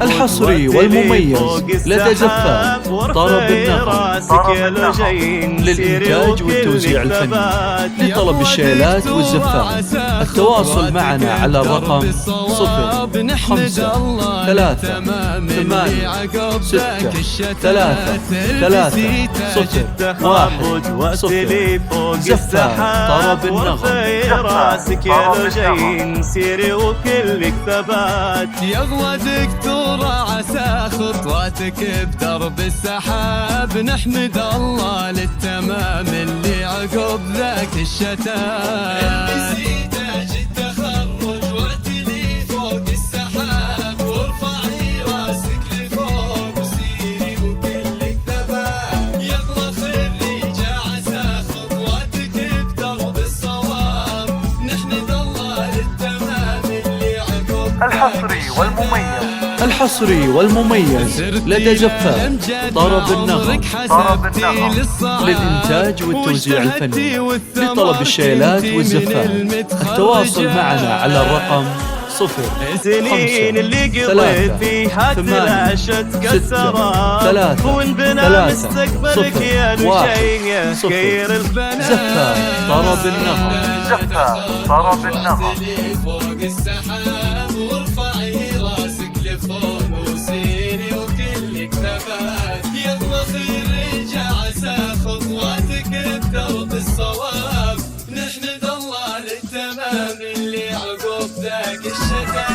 الحصري والمميز لدى زفاف طرب النغم للإنتاج والتوزيع الفني. لطلب الشيلات والزفات التواصل معنا على الرقم 0536363010. زفاف طرب النغم. راسك يا لو جايين سيري وكلك ثبات. يغلى دكتور عسى خطواتك بدرب السحاب. نحمد الله للتمام اللي عقب ذاك الشتات. البسي تاج التخرج واعتلي فوق السحاب. وارفعي راسك لفوق وسيري وكلك ثبات. يغلى خريج عسى خطواتك بدرب الصواب. نحمد الله للتمام اللي عقب. الحصري والمميز لدى زفاف طرب النغم للإنتاج والتوزيع الفني. لطلب الشيلات والزفات التواصل معنا على الرقم 05 اللي قضيت فيها تلاشت كسرات. وانبنى مستقبلك يا لجيه خير البنات. زفاف طرب النغم. فوق السحاب. وارفعي راسك لفوق وسيري وكلك ثبات. يلا خريج عسى خطواتك بدرب الصواب. نحمد الله للتمام اللي عقب ذاك الشتات.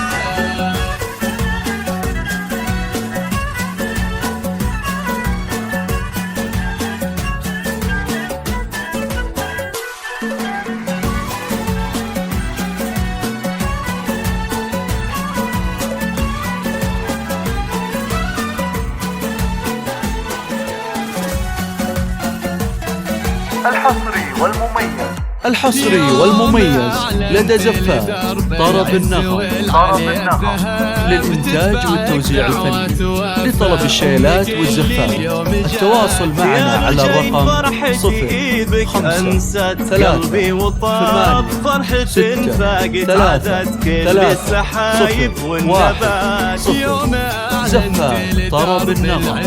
الحصري والمميز لدى زفاف طرب النغم للإنتاج والتوزيع الفني. لطلب الشيلات والزفات التواصل معنا على الرقم 0536363010. زفاف طرب النغم.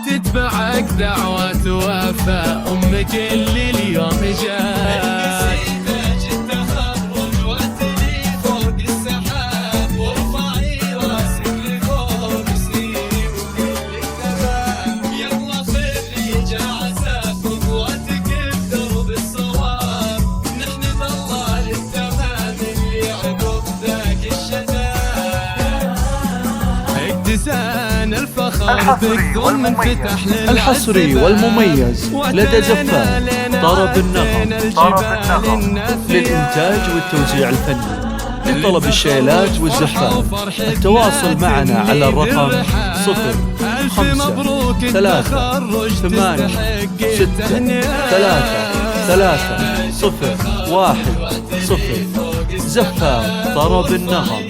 تتبعك دعوات وفاء أمك اللي اليوم جاء. تاج التخرج واعتلي فوق السحاب. وارفعي راسك لفوق سيري وكلك ثبات. يلا خريج عسى خطواتك بدرب الصواب. نحمد الله للتمام اللي عقب ذاك الشتات. اكتسان الفخر الحصري والمميز لدى زفاف طرب النغم للإنتاج والتوزيع الفني. لطلب الشيلات والزفات التواصل معنا على الرقم 0536363010. زفاف طرب النغم.